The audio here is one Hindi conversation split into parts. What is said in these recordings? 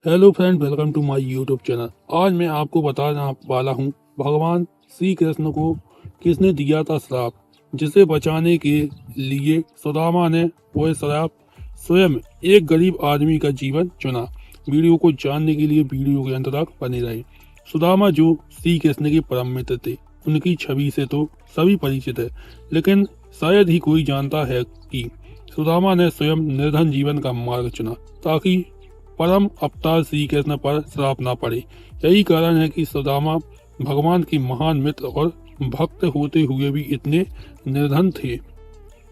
Hello friend, welcome to my YouTube channel. आज मैं आपको बताने वाला हूँ भगवान श्री कृष्ण को किसने दिया था श्राप, जिसे बचाने के लिए सुदामा ने वह श्राप स्वयं एक गरीब आदमी का जीवन चुना। वीडियो को जानने के लिए वीडियो के अंत तक बने रहे। सुदामा जो श्री कृष्ण के परम मित्र थे, उनकी छवि से तो सभी परिचित है, लेकिन शायद ही कोई जानता है कि सुदामा ने स्वयं निर्धन जीवन का मार्ग चुना ताकि परम अवतार श्री कृष्ण पर श्राप न पड़े। यही कारण है कि सुदामा भगवान के महान मित्र और भक्त होते हुए भी इतने निर्धन थे।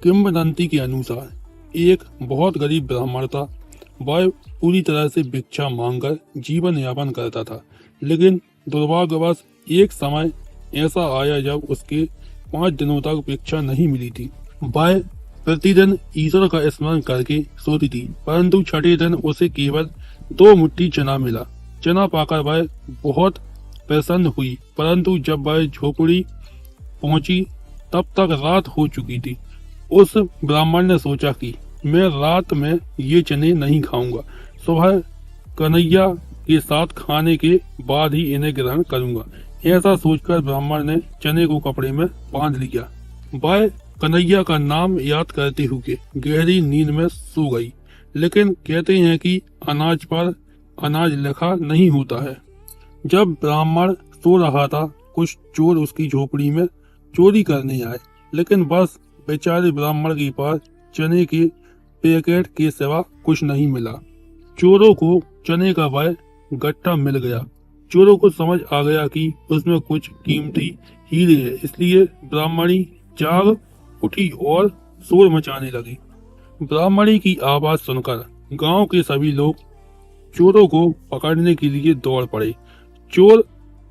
किंवदंती के अनुसार एक बहुत गरीब ब्राह्मण था। वह पूरी तरह से भिक्षा मांगकर जीवन यापन करता था, लेकिन दुर्भाग्यवश एक समय ऐसा आया जब उसके 5 दिनों तक भिक्षा नहीं मिली थी। वह प्रतिदिन ईश्वर का स्मरण करके सोती थी, परंतु छठे दिन उसे केवल 2 मुट्ठी चना मिला। चना पाकर वह बहुत प्रसन्न हुई, परंतु जब वह झोपड़ी पहुंची तब तक रात हो चुकी थी। उस ब्राह्मण ने सोचा कि मैं रात में ये चने नहीं खाऊंगा, सुबह कन्हैया के साथ खाने के बाद ही इन्हें ग्रहण करूंगा। ऐसा सोचकर ब्राह्मण ने चने को कपड़े में बांध लिया। वह कन्हैया का नाम याद करते हुए गहरी नींद में सो गई। लेकिन कहते हैं कि अनाज पर अनाज लिखा नहीं होता है। जब ब्राह्मण सो रहा था, कुछ चोर उसकी झोपड़ी में चोरी करने आए, लेकिन बस बेचारे ब्राह्मण के पास चने के पैकेट के सिवा कुछ नहीं मिला। चोरों को चने का वह गट्ठा मिल गया। चोरों को समझ आ गया कि उसमें कुछ कीमती हीरे है, इसलिए ब्राह्मणी जाग उठी और शोर मचाने लगी। ब्राह्मणी की आवाज सुनकर गांव के सभी लोग चोरों को पकड़ने के लिए दौड़ पड़े। चोर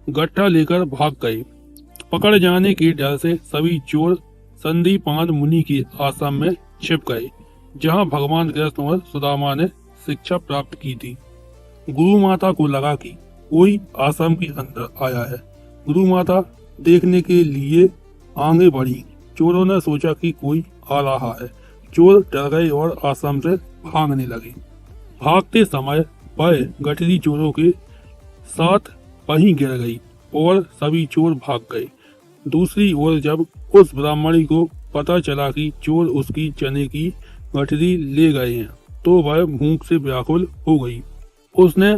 गट्ठा लेकर भाग गए। पकड़ जाने के डर से सभी चोर संदीपान मुनि के आश्रम में छिप गए, जहां भगवान कृष्ण और सुदामा ने शिक्षा प्राप्त की थी। गुरु माता को लगा कि कोई आश्रम के अंदर आया है। गुरु माता देखने के लिए आगे बढ़ी। चोरों ने सोचा कि कोई आ रहा है। चोर डर गए और आश्रम से भागने लगे। भागते समय वह गठरी चोरों के साथ वहीं गिर गई और सभी चोर भाग गए। दूसरी ओर जब उस ब्राह्मणी को पता चला कि चोर उसकी चने की गठरी ले गए हैं, तो वह भूख से व्याकुल हो गई। उसने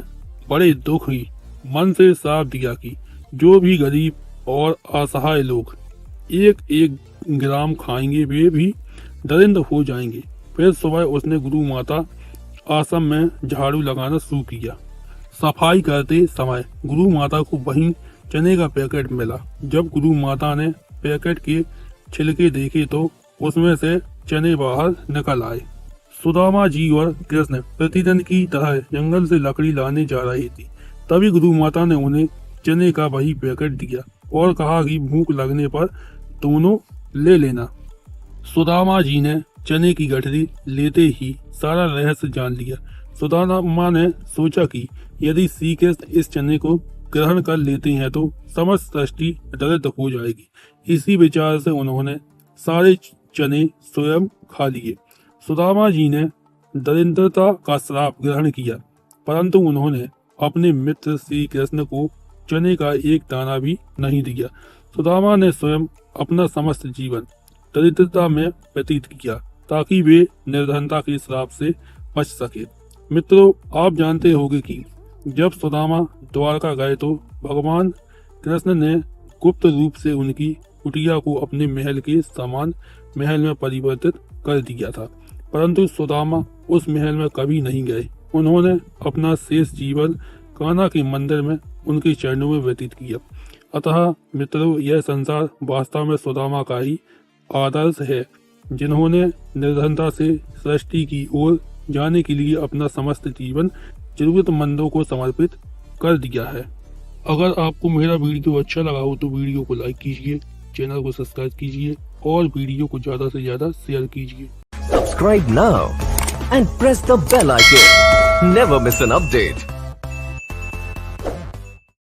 बड़े दुखी मन से श्राप दिया कि जो भी गरीब और असहाय लोग एक एक ग्राम खाएंगे वे भी दरिद्र हो जाएंगे। फिर सुबह उसने गुरु माता आश्रम में झाड़ू लगाना शुरू किया। सफाई करते समय गुरु माता को वहीं चने का पैकेट मिला। जब गुरु माता ने पैकेट के छिलके देखे तो उसमें से चने बाहर निकल आए। सुदामा जी और कृष्ण प्रतिदिन की तरह जंगल से लकड़ी लाने जा रही थी। तभी गुरु माता ने उन्हें चने का वही पैकेट दिया और कहा कि भूख लगने पर दोनों ले लेना। सुदामा जी ने चने की गठरी लेते ही सारा रहस्य जान लिया। सुदामा ने सोचा कि यदि श्री कृष्ण इस चने को ग्रहण कर लेते हैं तो समस्त सृष्टि दरिद्र हो जाएगी। इसी विचार से उन्होंने सारे चने स्वयं खा लिए। सुदामा जी ने दरिद्रता का श्राप ग्रहण किया, परंतु उन्होंने अपने मित्र श्री कृष्ण को चने का एक दाना भी नहीं दिया। सुदामा ने स्वयं अपना समस्त जीवन दरिद्रता में व्यतीत किया ताकि वे निर्धनता के श्राप से बच सके। मित्रों, आप जानते होंगे कि जब सुदामा द्वारका गए तो भगवान कृष्ण ने गुप्त रूप से उनकी कुटिया को अपने महल के समान महल में परिवर्तित कर दिया था, परंतु सुदामा उस महल में कभी नहीं गए। उन्होंने अपना शेष जीवन कान्हा के मंदिर में उनके चरणों में व्यतीत किया। अतः मित्रों, यह संसार वास्तव में सुदामा का ही आदर्श है, जिन्होंने निर्धनता से सृष्टि की ओर जाने के लिए अपना समस्त जीवन जरूरतमंदों को समर्पित कर दिया है। अगर आपको मेरा वीडियो अच्छा लगा हो तो वीडियो को लाइक कीजिए, चैनल को सब्सक्राइब कीजिए और वीडियो को ज्यादा से ज्यादा शेयर कीजिए। Subscribe now and press the bell icon. Never miss an update.